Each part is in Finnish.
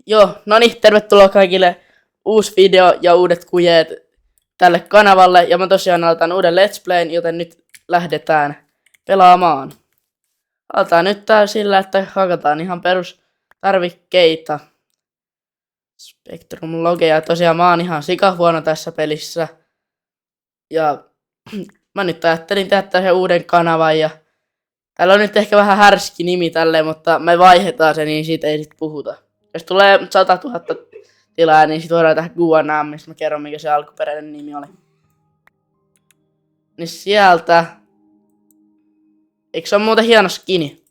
Joo, no niin, tervetuloa kaikille uusi video ja uudet kujeet tälle kanavalle. Ja mä tosiaan aloitan uuden Let's Playn, joten nyt lähdetään pelaamaan. Aloitetaan nyt tää sillä, että hakataan ihan perustarvikkeita. Spectrum logeja. Tosiaan mä oon ihan sikahuono tässä pelissä. Ja mä nyt ajattelin tehdä tähän uuden kanavan ja täällä on nyt ehkä vähän härski nimi tälleen, mutta me vaihdetaan se, niin siitä ei sit puhuta. Jos tulee 100 000 tilaa, niin sit voidaan tehdä Q&A, missä mä kerron, mikä se alkuperäinen nimi oli. Niin sieltä... Eikö se ole muuten hieno skini?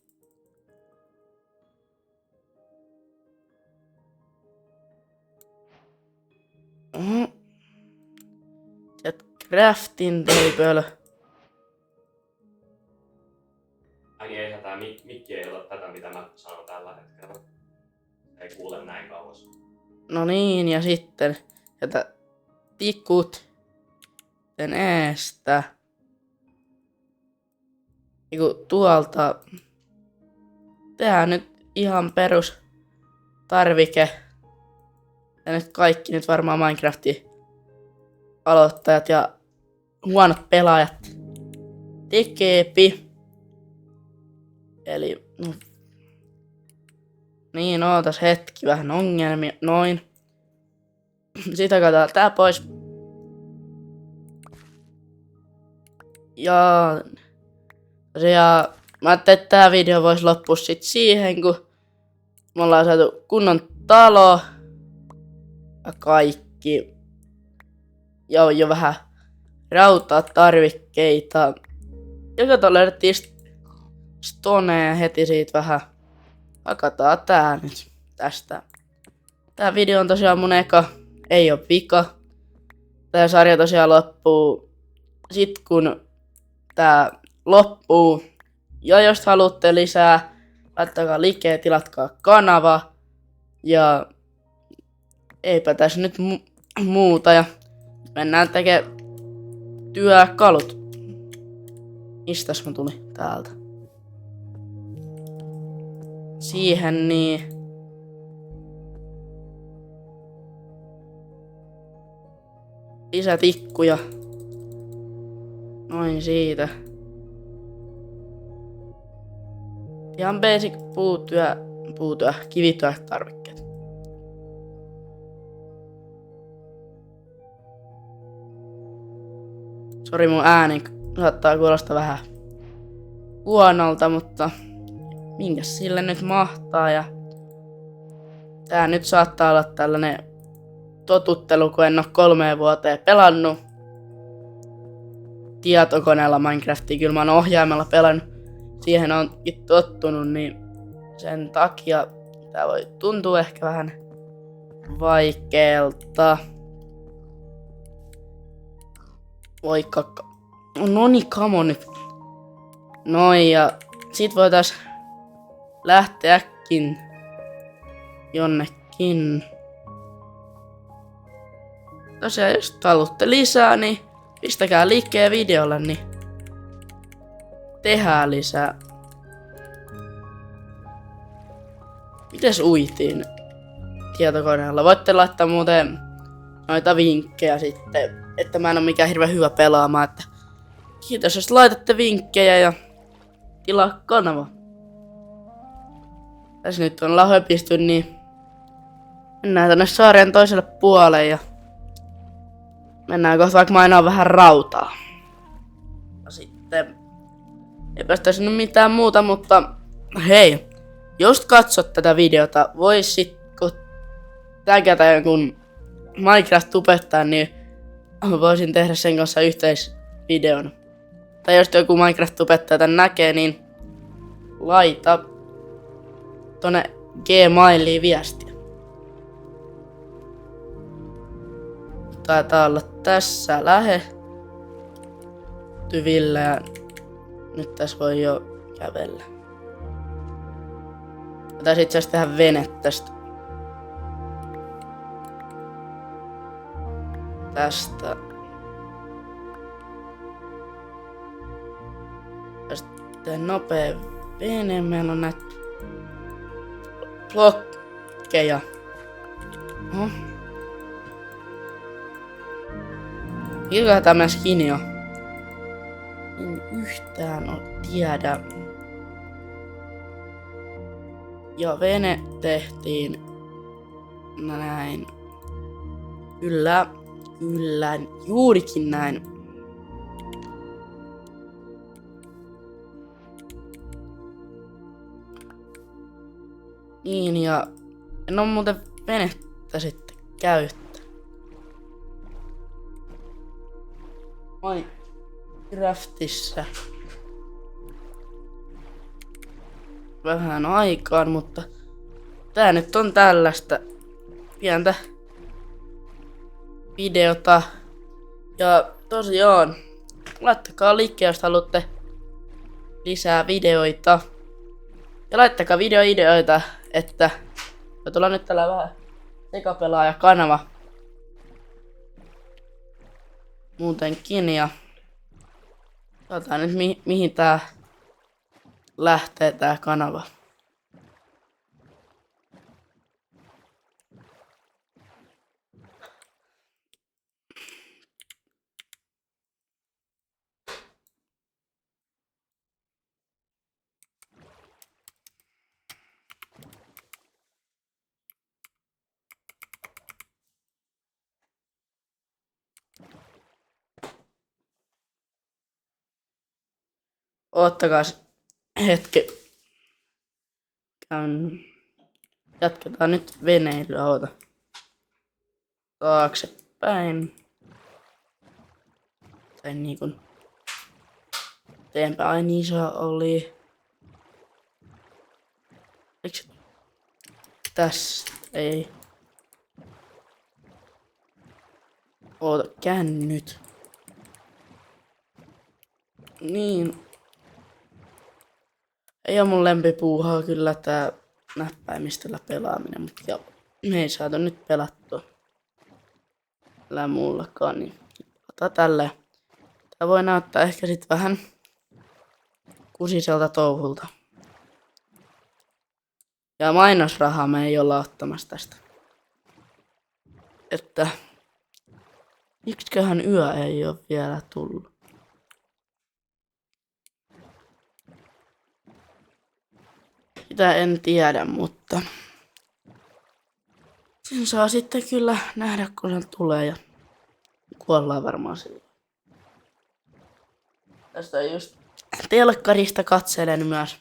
Sieltä crafting table. Ai niin, ei tää mikki ei ole tätä, mitä mä sanon tällä hetkellä. Ei kuule näin kauas. No niin, ja sitten sieltä tikut. Sitten eestä. Eiku tuolta. Tehdään nyt ihan perus tarvike. Ja nyt kaikki nyt varmaan Minecraftin aloittajat ja huonot pelaajat tekeepi. Eli no. Niin, ootas hetki, vähän ongelmia, noin. Sitten katsotaan tää pois. Ja tosiaan, mä ajattelin, että tää video voisi loppua sit siihen, kun me ollaan saatu kunnon talo ja kaikki. Ja on jo vähän rautaa tarvikkeita. Ja kato, löydettiin stonea heti siitä vähän. Hakataan tää nyt tästä. Tää video on tosiaan mun eka, ei oo vika. Tää sarja tosiaan loppuu sit kun tää loppuu. Ja jos haluatte lisää, laittakaa like, tilatkaa kanava. Ja eipä tässä nyt muuta. Ja mennään tekemään työkalut. Mistäs mä tuli täältä? Siihen niin. Lisätikkuja. Noin siitä. Ihan basic kivityötarvikkeet. Sori, mun ääni saattaa kuulostaa vähän huonolta, mutta minkäs sille nyt mahtaa. Ja tää nyt saattaa olla tällainen totuttelu, kun en oo 3 vuoteen pelannut tietokoneella Minecraftia. Kyllä mä oon ohjaimella pelannut. Siihen onkin tottunut, niin sen takia tää voi tuntua ehkä vähän vaikealta. Noni, come on nyt. Noin, ja sit voitais lähteäkin jonnekin. Tosiaan, jos haluatte lisää, niin pistäkää liikkeen videolle, niin tehdään lisää. Mites uitiin tietokoneella? Voitte laittaa muuten noita vinkkejä sitten, että mä en oo mikään hirveän hyvä pelaamaan. Että kiitos, jos laitatte vinkkejä ja tilaa kanava. Tässä nyt on höpisty, niin mennään tänne saaren toiselle puolelle ja mennään kohta, vaikka mä enää vähän rautaa. Ja sitten ei päästä sinne mitään muuta, mutta hei, jos katsot tätä videota, voisitko tägätä jonkun Minecraft-tubettajan, niin voisin tehdä sen kanssa yhteisvideon. Tai jos joku Minecraft-tubettaja tän näkee, niin laita tonne Gmailiin viestiä. Taitaa olla tässä lähettyvillä ja nyt tässä voi jo kävellä. Pitäisi itse asiassa tehdä vene tästä. Tästä. Ja sitten nopea vene. Meillä on näitä blokkeja. Oho. Mikä tämä skini on? En yhtään tiedä. Ja vene tehtiin näin. Kyllä, juurikin näin. Niin, ja en oo muuten venettä sitten käyttää. Minecraftissa vähän aikaan, mutta tää nyt on tällaista pientä videota. Ja tosiaan, laittakaa liikkeelle, jos haluatte lisää videoita. Ja laittakaa videoideoita, että voi tulla nyt tällä vähän sekapelaaja-kanava. Muutenkin, ja katsotaan nyt mihin tää lähtee tää kanava. Oottakaas hetki. Jatketaan nyt veneilyä, oota. Taaksepäin. Tai niinkun eteenpäin. Ai niin se oli. Eikö se tästä? Ei. Oota, käännyt. Niin. Ei oo mun lempipuuhaa kyllä tää näppäimistöllä pelaaminen, mutta joo, me ei saatu nyt pelattua tällä muullakaan, niin ota tällä. Tää voi näyttää ehkä sit vähän kusiselta touhulta. Ja mainosrahaa me ei olla ottamassa tästä. Että miksiköhän yö ei oo vielä tullut. Sitä en tiedä, mutta sen saa sitten kyllä nähdä, kun se tulee, ja kuollaan varmaan silloin. Tästä just telkkarista katselen myös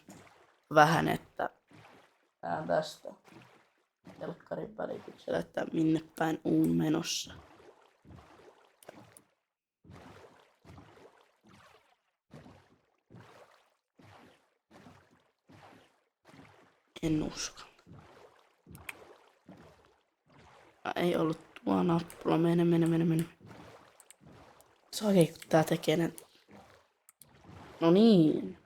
vähän, että tää tästä telkkarin välityksellä, että minne päin uun menossa. En usko. Ei ollut tuo nappula. Mene. Se oikein, kun tää tekee ne. No niin.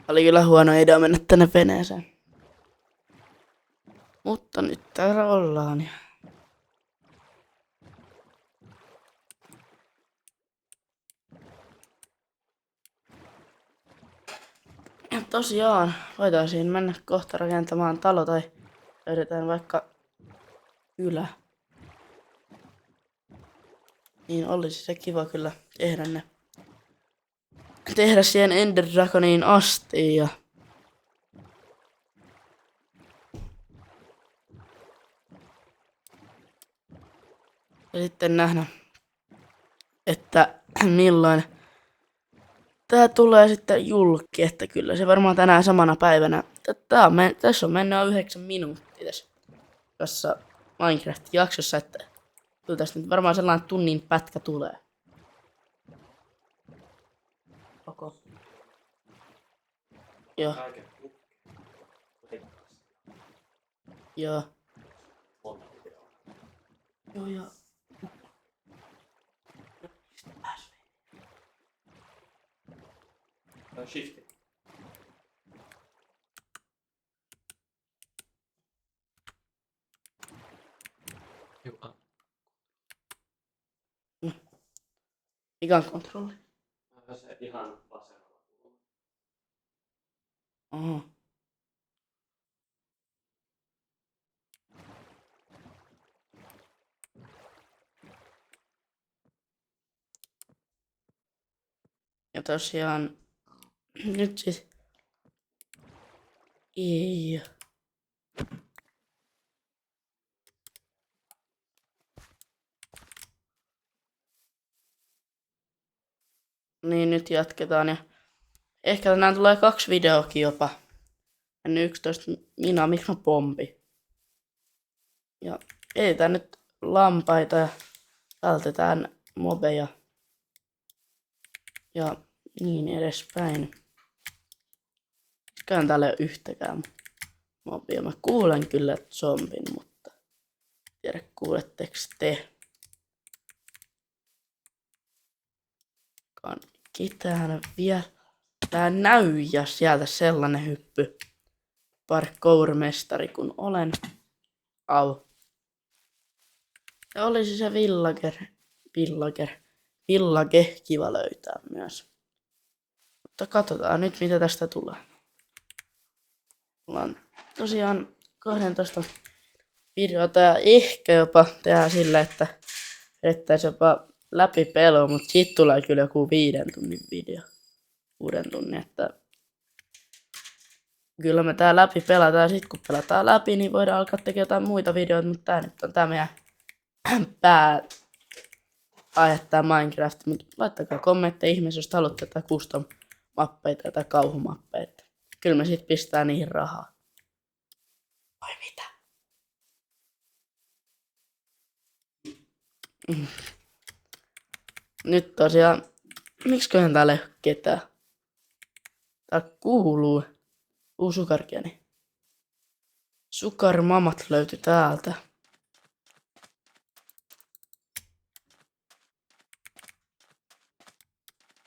Oli kyllä huono idea mennä tänne veneeseen. Mutta nyt täällä ollaan. Ja tosiaan, voitaisiin mennä kohta rakentamaan talo tai löydetään vaikka kylä. Niin olisi se kiva kyllä tehdä ne. Tehdä siihen Ender Dragoniin asti ja sitten nähdä, että milloin tää tulee sitten julki, että kyllä se varmaan tänään samana päivänä. Tässä on mennyt 9 minuuttia tässä Minecraft-jaksossa, että kyllä tästä nyt varmaan sellainen tunnin pätkä tulee. Okay. Joo. Joo. Joo ja... Shifti. Mikä on kontrolli? Se ihan vasemmalla kulmalla. Aha. Ja tosiaan nyt siis ei. Niin nyt jatketaan ja ehkä tänään tulee 2 videoakin jopa. Ennen 11 minä, miksi mä pompi. Ja etsitään nyt lampaita ja vältetään mobeja. Ja niin edespäin. Käyn täällä ei ole yhtäkään mobia. Mä kuulen kyllä zombin, mutta tiedä kuuletteko te. Ketään vielä näy ja sieltä sellainen hyppy. Parkour-mestari kun olen. Au. Ja olisi se village kiva löytää myös. Mutta katsotaan nyt mitä tästä tulee. Mulla on tosiaan 12 videota ja ehkä jopa tehdään sillä, että edettäisiin jopa läpi pelua, mutta siitä tulee kyllä joku 5 tunnin video. 6 tunnin, että kyllä me tää läpi pelataan ja sit kun pelataan läpi, niin voidaan alkaa tekemään jotain muita videoita, mutta tää nyt on tää meidän aihe tää Minecraft, mutta laittakaa kommentteja ihmeessä, jos haluatte tätä custom-mappeita tai kauhumappeita. Kyllä me sit pistää niihin rahaa. Vai mitä? Nyt tosiaan, miksiköhän täällä ei ole ketään? Tää kuuluu. Sukarkiani. Sukarmamat löytyi täältä.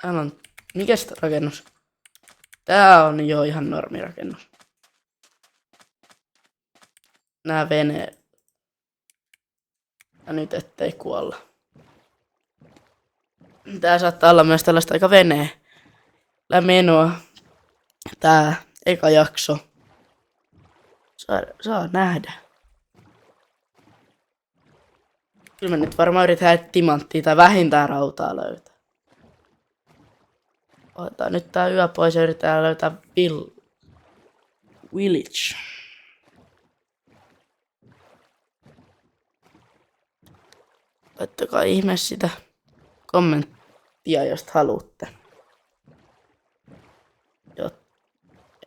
Täällä on, mikäs tää rakennus? Tää on jo ihan normirakennus. Nää veneet. Ja nyt ettei kuolla. Tää saattaa olla myös tällaista aika veneellä menoa. Tää eka jakso. Saa nähdä. Kyllä mä nyt varmaan yritän timanttia tai vähintään rautaa löytää. Otetaan nyt tää yö pois ja yritetään löytää village. Laittakaa ihmeessä sitä kommenttia, jos haluatte.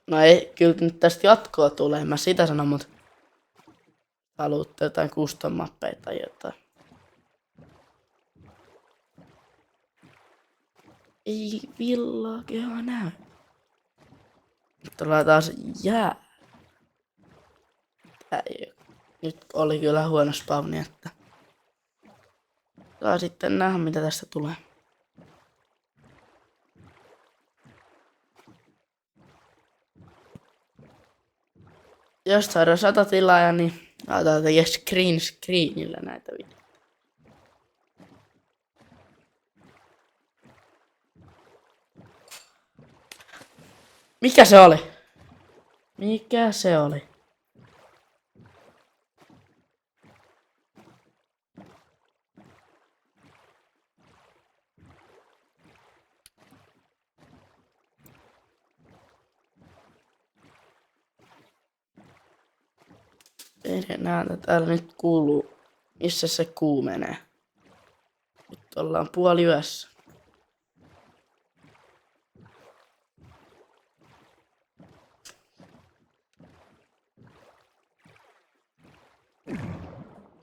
No ei, kyllä nyt tästä jatkoa tulee, en mä sitä sano, mutta haluatte jotain custom-mappeja tai jotain. Ei villagea näy. Nyt ollaan taas jää. Nyt oli kyllä huono spawni, että saa sitten nähdä mitä tästä tulee. Jos saadaan 100 tilaajaa, niin aletaan tekemään screenillä näitä videoita. Mikä se oli? Mikä se oli? Näitä täällä nyt kuuluu, missä se kuumenee. Nyt ollaan puoliyössä.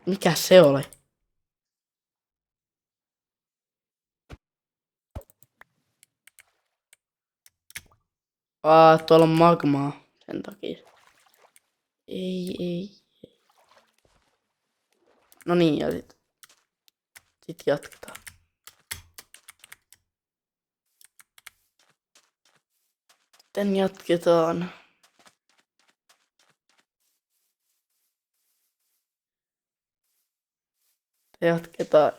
Mikä se oli? Tuolla on magmaa sen takia. Ei. No niin, ja sit jatketaan. Sitten jatketaan. Jatketaan.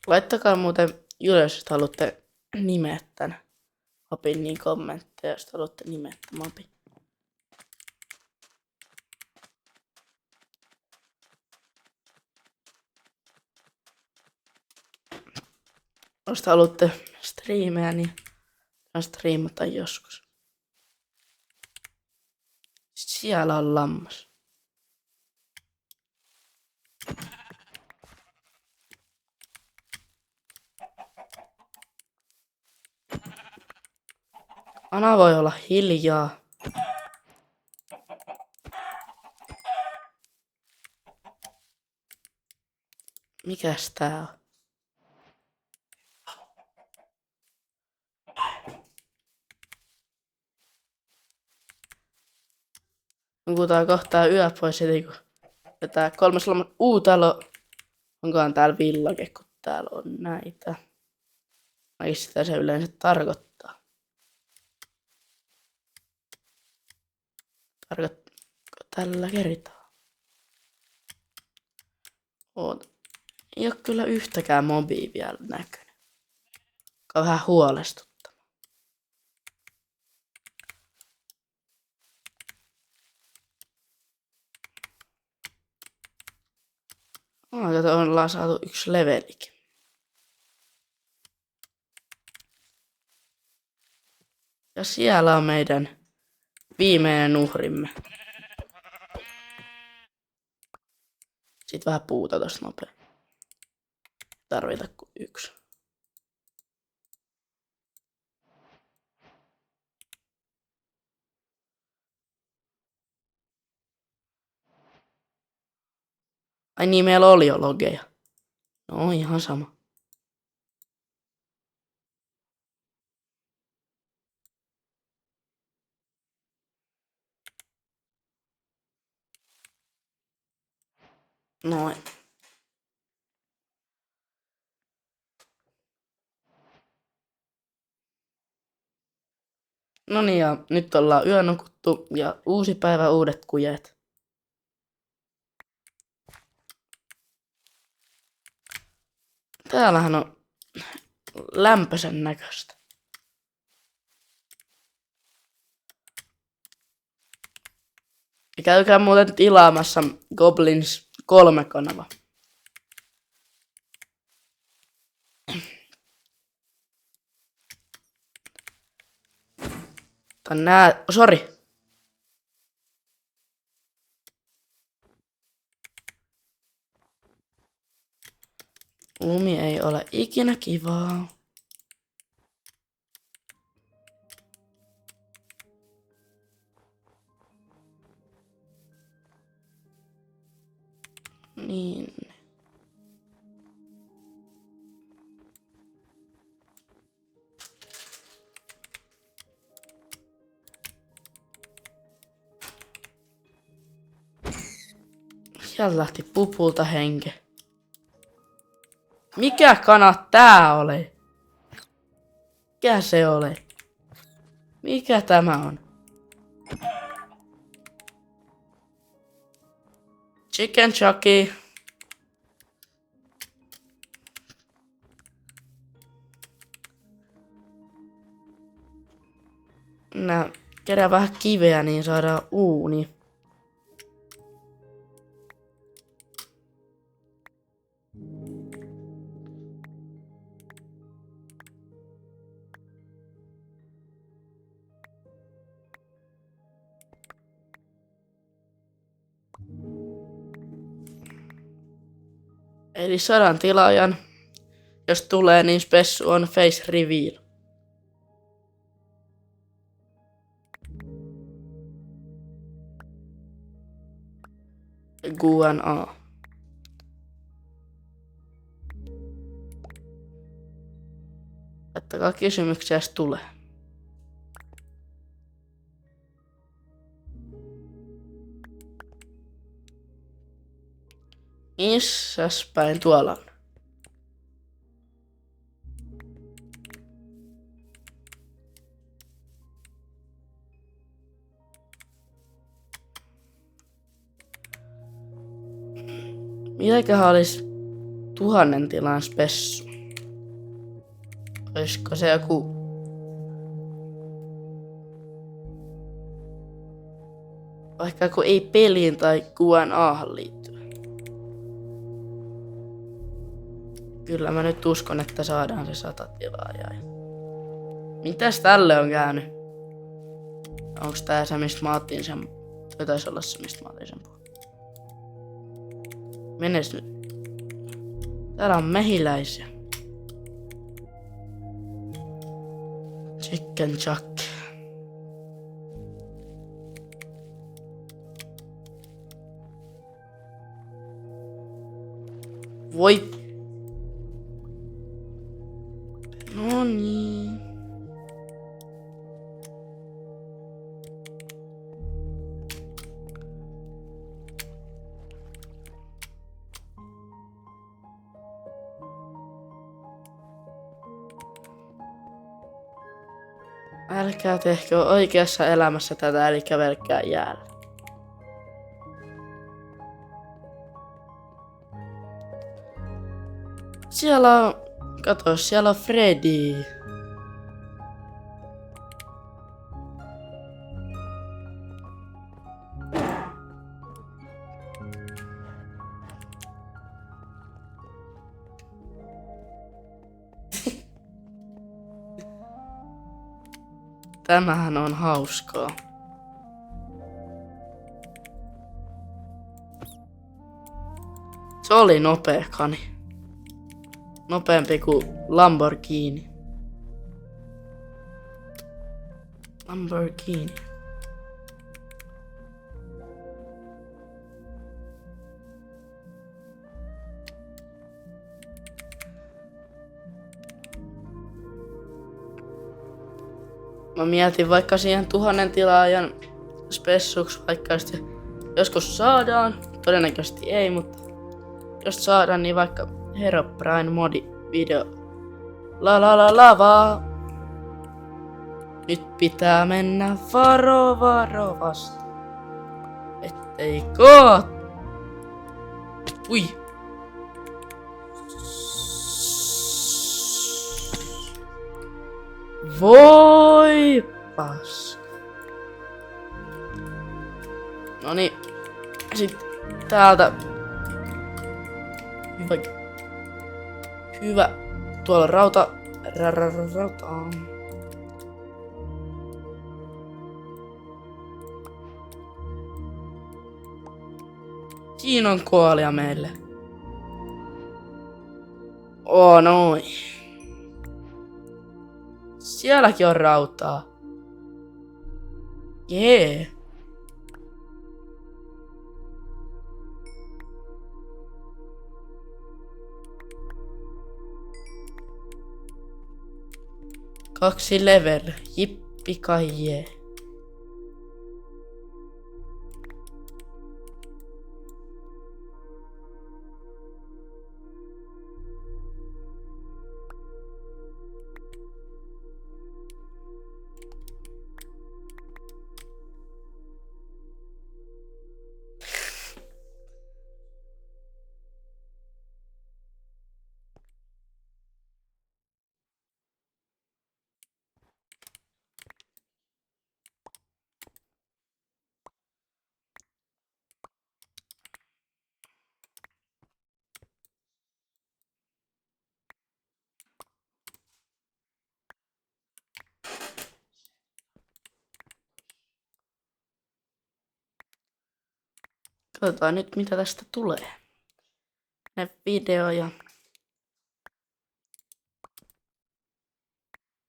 Laittakaa muuten ylös, jos haluatte nimeä tän mapin, niin kommentteja, jos haluatte nimeä tän mapin. Jos haluatte striimejä, niin striimata joskus. Siellä on lammas. Ana voi olla hiljaa. Mikäs tää on? Nukutaan kohtaa yö pois heti, kun tää 3. talo. Onkohan täällä villake, kun täällä on näitä. Mäkin sitä se yleensä tarkoittaa. Tarkoittaako tällä kertaa? Oota. Ei oo kyllä yhtäkään mobia vielä näkynyt. Joka on vähän huolestuttava. Kato, ollaan saatu 1 levelikin. Ja siellä on meidän viimeinen uhrimme. Sitten vähän puuta tosta nopea. Tarvita kuin 1. Ai niin, meillä oli jo logeja. No ihan sama. Noin. No niin, ja nyt ollaan yönukuttu ja uusi päivä, uudet kujet. Täällähän on lämpöisen näköistä. Ja käykää muuten tilaamassa Goblins 3 kanava. Sori. Lumi ei ole ikinä kivaa. Niin. Sieltä lähti pupulta henke. Mikä kana tää oli? Mikä se oli? Mikä tämä on? Chicken Chucky. Minä kerään vähän kiveä, niin saadaan uuni. Eli 100 tilaajan. Jos tulee, niin spessu on face reveal. Q&A. Laittakaa kysymyksiä, jos tulee. Missäs päin tuolla on? Mitäköhän olisi 1000 tilan spessu? Olisiko se joku... Vaikka joku ei peliin tai Q&Ahan liittyvä. Kyllä mä nyt uskon, että saadaan se 100 tilaajaa. Mitäs tälle on käynyt? Onks tää se, mistä mä otin sen? Toi taisi olla se, mistä mä otin sen puhun. Menes nyt. Täällä on mehiläisiä. Chicken chuck. Voi. No niin. Älkää tehkö oikeassa elämässä tätä, eli kävelkää jäällä. Siellä on... Kato, siellä on Freddy. Tämähän on hauskaa. Se oli nopea kani. Nopeampi kuin Lamborghini. Lamborghini. Mä mietin vaikka siihen 1000 tilaajan spessuksi, vaikka sitten joskus saadaan. Todennäköisesti ei, mutta jos saadaan, niin vaikka Herobrine modi video. Lavaa. Nyt pitää mennä varovasti. Ettei koot. Ui. Voi paska. Noniin. Sit täältä. Hyvä. Tuolla on rauta. Rauta. Siinä on koolia meille. Noin. Sielläkin on rautaa. Jee. Kaksi level. Jippi kai jee. Katsotaan nyt mitä tästä tulee. Ne video ja...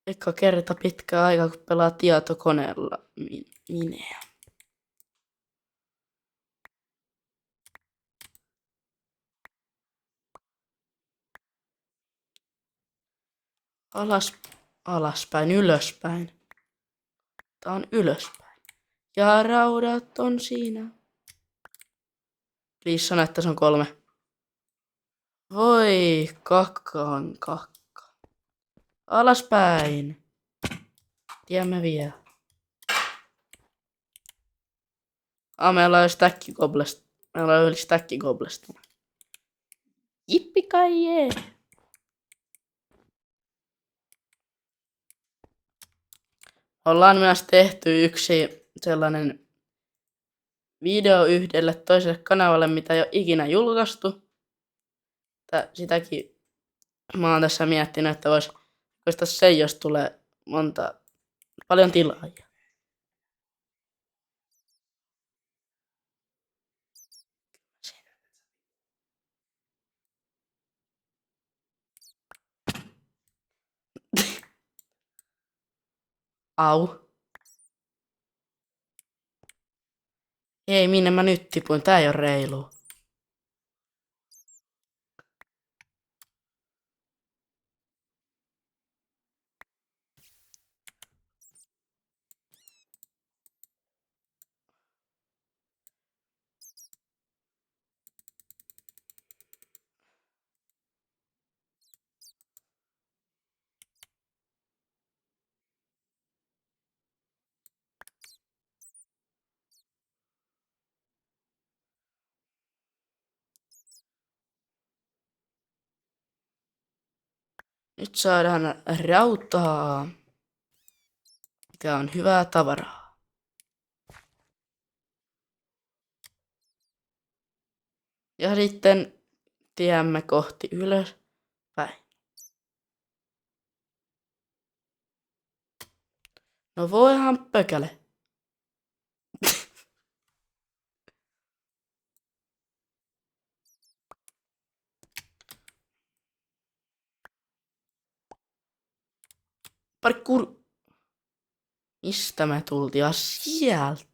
Eka kerta pitkä aika kun pelaa tietokoneella Mineä. Alaspäin, ylöspäin. Tää on ylöspäin. Ja raudat on siinä. Please sano, että se on 3. Voi, kakka on kakka. Alaspäin. Tiedämme vielä. Meillä on stack goblesta. Meillä on yli stack goblesta. Jippi kai jee. Ollaan myös tehty yksi sellainen video yhdelle toiselle kanavalle, mitä ei ole ikinä julkaistu. Sitäkin Mä oon tässä miettinyt, että vois koistaa se, jos tulee paljon tilaajia. Au. Ei, minne mä nyt tipuin? Tää ei oo reilu. Nyt saadaan rautaa, mikä on hyvää tavaraa. Ja sitten tiemme kohti ylöspäin. No voihan pökäle. Parkour. Mistä me tultiin? Ja sieltä.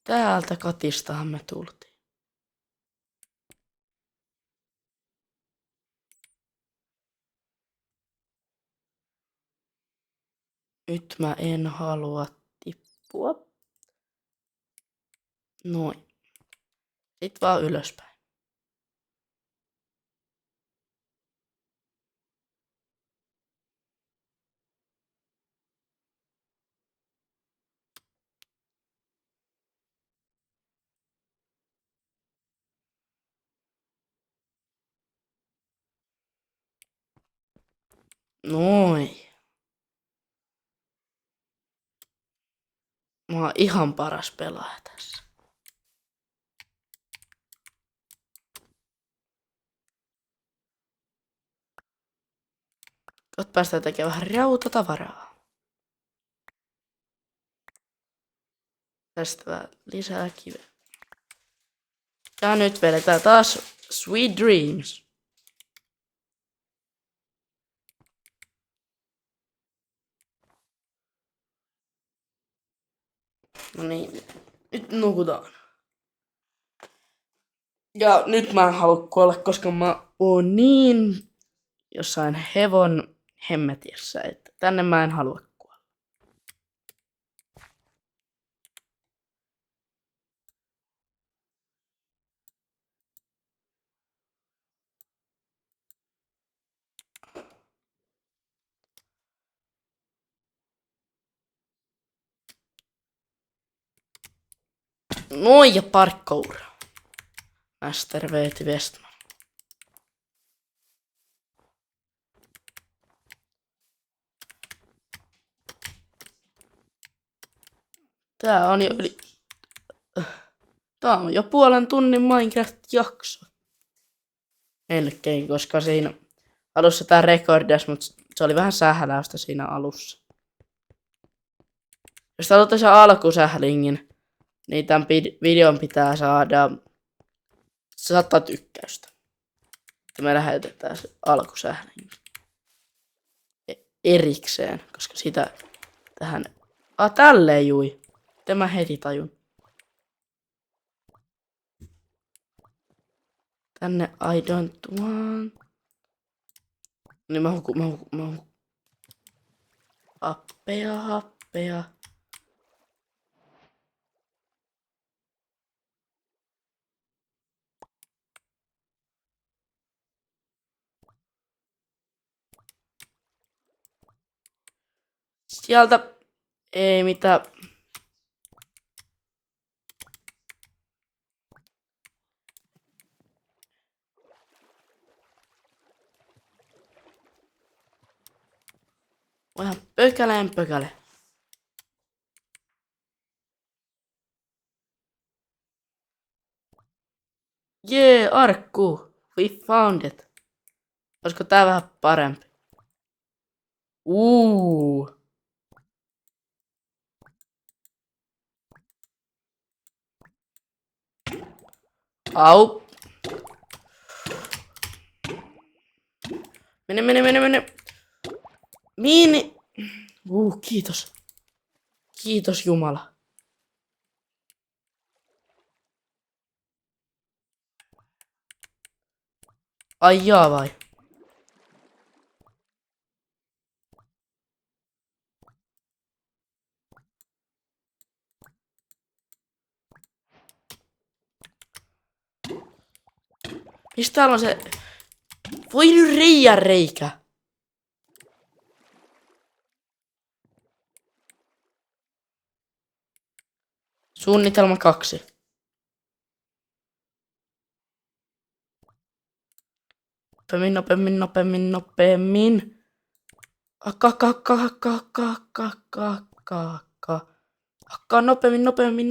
Täältä katistahan me tultiin. Nyt mä en halua tippua. Noin. Sitten vaan ylöspäin. Noin. Mä oon ihan paras pelaaja tässä. Kohta päästään tekemään vähän rautatavaraa. Tästä vähän lisää kiveä. Ja nyt vedetään taas Sweet Dreams. No niin, nyt nukutaan. Ja nyt mä en halua kuolla, koska mä oon niin jossain hevon hemmetissä, että tänne mä en halua kuolla. Noin ja parkour. Master Veeti Westman. Tää on jo yli... Tää on jo puolen tunnin Minecraft-jakso. Melkein, koska siinä alussa tää rekordas, mutta se oli vähän sähläystä siinä alussa. Jos haluatte sen alkusählingin, niin tämän videon pitää saada 100 tykkäystä. Ja me lähetetään se alkusählingi erikseen, koska sitä tähän... tälleen jui. Tämä heti tajun. Tänne I don't want. Niin mä hukun. Happea. Sieltä ei mitään. Voihan pökäle. Jee, arkku. We found it. Olisiko tää vähän parempi? Au. Mene. Mini. Kiitos. Kiitos Jumala. Ai jaa vai? Mistä täällä on se... Voi nyt reikä. Suunnitelma 2. Nopeammin. Hakkaa nopeammin.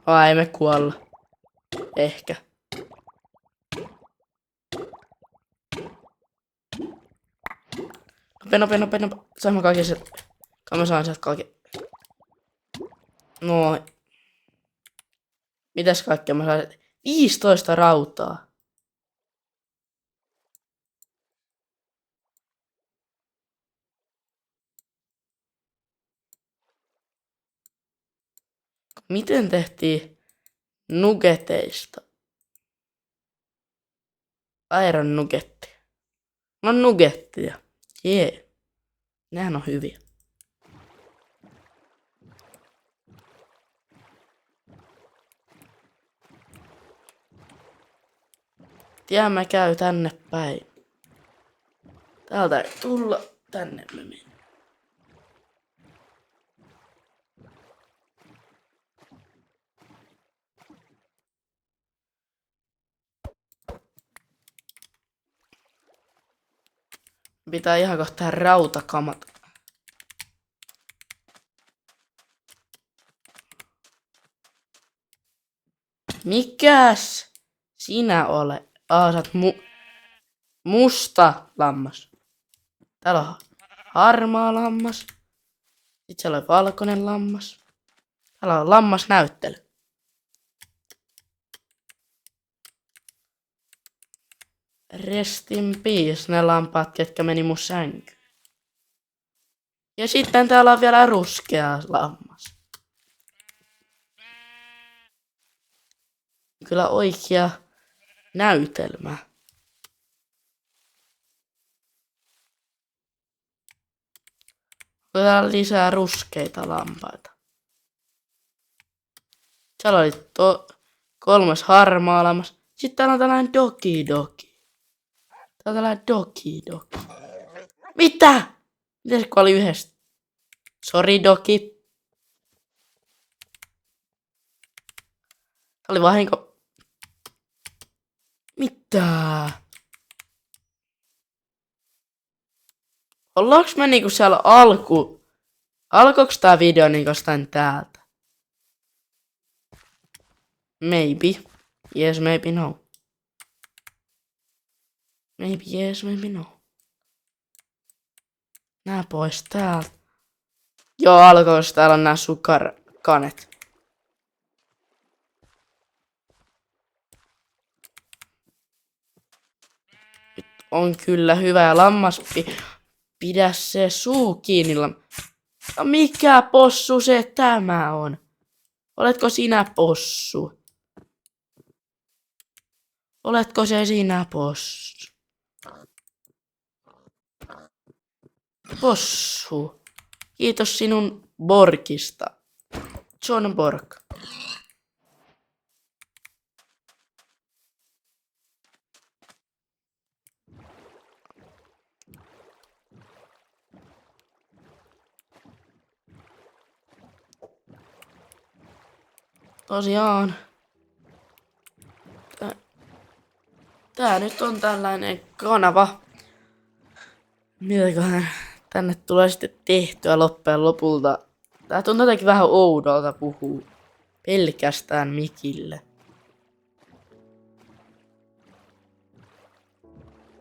Ai, me kuolla. Ehkä. Nopea. Sain mä kaiken sieltä. Mä saan sieltä kaiken. Noin. Mitäs kaikkea mä sain? 15 rautaa. Miten tehtiin nugeteista? Iron nugetti. No nugettia. Jee. Nehän on hyviä. Mä käy tänne päin. Täältä ei tulla. Tänne me mennään. Pitää ihan kohta rautakamat. Mikäs sinä ole? Sä oot musta lammas. Täällä on harmaa lammas. Sitten siellä on valkoinen lammas. Täällä on lammasnäyttely. Rest in peace, ne lampaat, ketkä meni mun sänkyyn. Ja sitten täällä on vielä ruskea lammas. Kyllä oikea näytelmä. Täällä lisää ruskeita lampaita. Siellä oli 3. harmaa lammas. Sitten täällä on tällainen doki. Tää on tällainen doki. Mitä? Miten se kuoli yhdestä? Sori doki. Tää oli vahinko. Mitä? Ollaanko me niinku siellä alkoiko tää video niinku jostain täältä? Maybe. Yes, maybe no. Maybe yes, maybe no. Nää pois täältä. Joo, alkoiko täällä on nää sukarkanet. Nyt on kyllä hyvä ja lammas. Pidä se suu kiinni. No mikä possu se tämä on? Oletko sinä possu? Oletko se sinä possu? Possu. Kiitos sinun Borgista. John Borg. Tosiaan. Tää nyt on tällainen kanava. Mitäköhän tänne tulee sitten tehtyä loppujen lopulta. Tää tuntuu jotenkin vähän oudolta puhuu pelkästään mikille.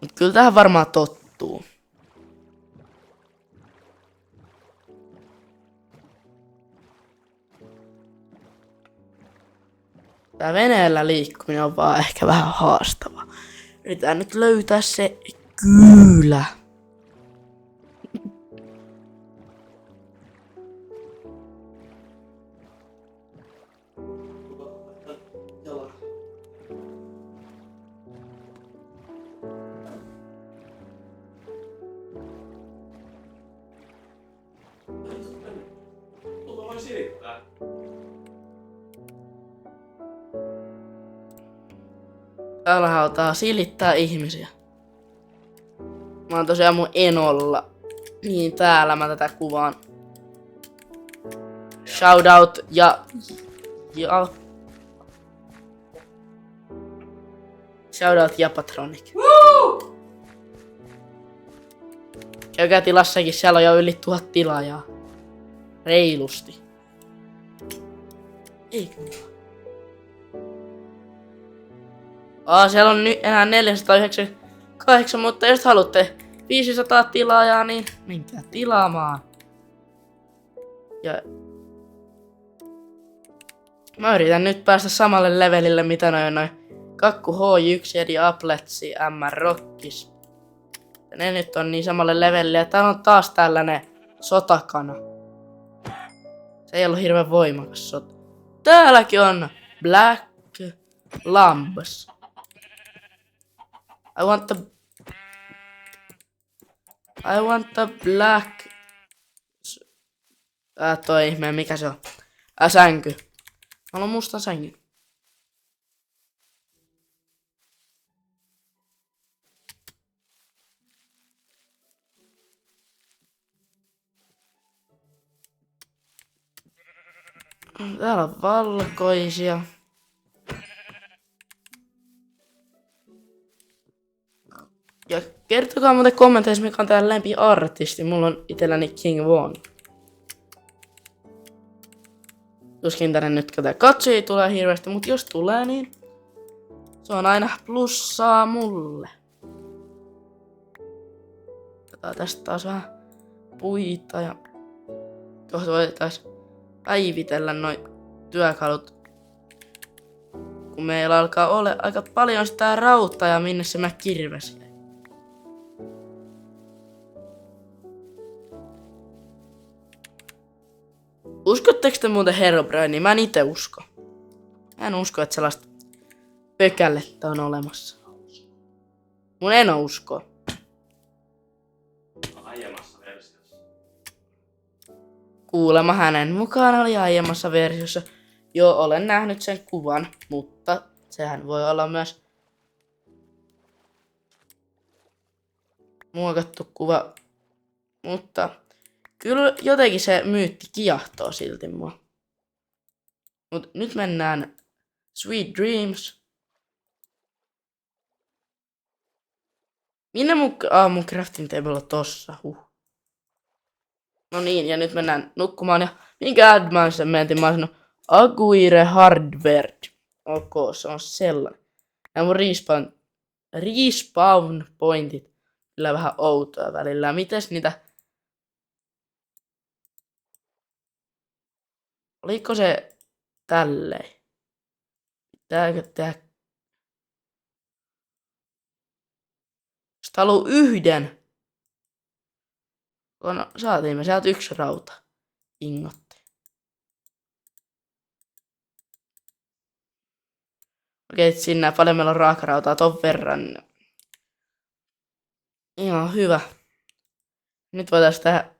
Mut kyllä tähän varmaan tottuu. Tää veneellä liikkuminen on vaan ehkä vähän haastava. Yritetään nyt löytää se kylä. Tulla voi silittää. Täällä halutaan silittää ihmisiä. Mä oon tosiaan mun enolla. Niin täällä mä tätä kuvaan. Shoutout ja Shoutout Japatronic. Käykää tilassakin, siellä on jo yli 1000 tilaajaa. Reilusti. Eikö niin? Siellä on nyt enää 498, mutta jos haluatte 500 tilaajaa, niin menkää tilaamaan. Ja mä yritän nyt päästä samalle levelille, mitä noin Kakku H1 Edi Apletsi MR Rockis. Ja ne nyt on niin samalle levelille, ja täällä on taas tällainen sotakana. Se ei ollut hirveän voimakas sota. Täälläkin on Black Lambs. I want the black... toi ihmeen, mikä se on? Sänky. Mä haluan mustan sängyn. Täällä on valkoisia. Ja kertokaa muuten kommenteissa, mikä on tää lempiartisti. Mulla on itselläni King Von. Tuskin tänne nyt tätä katsojia tulee hirveästi, mutta jos tulee, niin se on aina plussaa mulle. Otetaan tästä taas vähän puita ja kohta voitais päivitellä noin työkalut. Kun meillä alkaa olla aika paljon sitä rautaa ja minne se mä kirves. Uskotteko te muuten Herobrinein? Mä en ite usko. Mä en usko, että sellaista pökällettä on olemassa. Mun eno uskoo. Aiemmassa versiossa. Kuulemma hänen mukaan oli aiemmassa versiossa. Joo, olen nähnyt sen kuvan, mutta sehän voi olla myös muokattu kuva. Mutta kyllä jotenkin se myytti kiehtoo silti mua. Mut nyt mennään Sweet Dreams. Minne mun crafting table on tossa? No niin, ja nyt mennään nukkumaan ja minkä advanced mentiin? Mä oon sanonut Aguirre Hardware. Ok, se on sellainen. Ja mun respawn pointit kyllä vähän outoa välillä. Mites niitä... Oliko se tälleen? Pitääkö tehdä... Jos haluu yhden. No, saatiin me sieltä 1 rauta. Ingotti. Okei, sinne paljon meillä on raakarautaa ton verran. Ihan hyvä. Nyt voitais tehdä...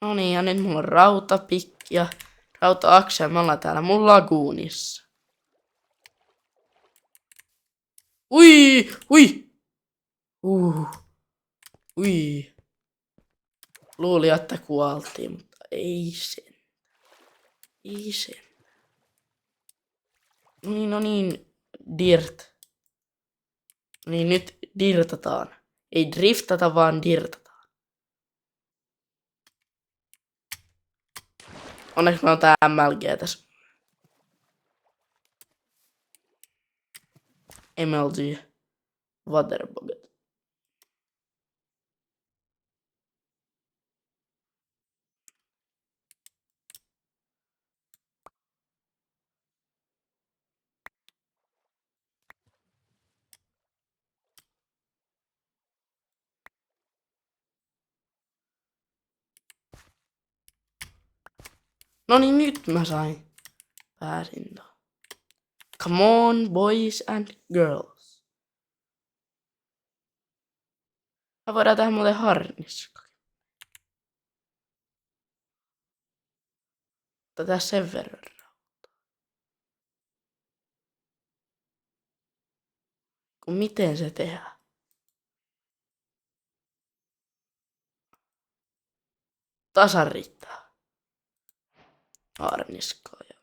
No niin, ja nyt mulla on rautapikki ja rauta-akse ja me ollaan täällä mun laguunissa. Ui! Ui! Ui! Luuli, että kuoltiin, mutta ei sen. Ei sen. No niin, dirt. Niin nyt dirtataan. Ei driftata, vaan dirtataan. Onneksi meillä on tää MLG tässä. MLG. Waterbuget. No niin, nyt mä sain. Pääsin. Come on, boys and girls. Mä voidaan tehdä muuten harniska. Tätä sen verran. Kun miten se tehdään? Tasan riittää. Harniskaa ja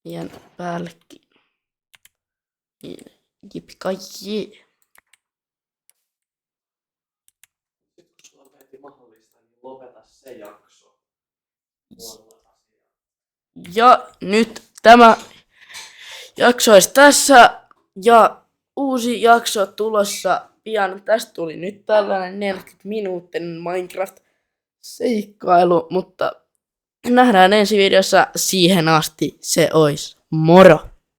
hien päällekin. Jipikajii. Nyt kun sulla on heti mahdollista, niin lopeta se jakso. Ja nyt tämä jakso olisi tässä. Ja uusi jakso tulossa pian. Tästä tuli nyt tällainen 40-minuuttinen Minecraft-seikkailu. Mutta nähdään ensi videossa. Siihen asti se ois moro!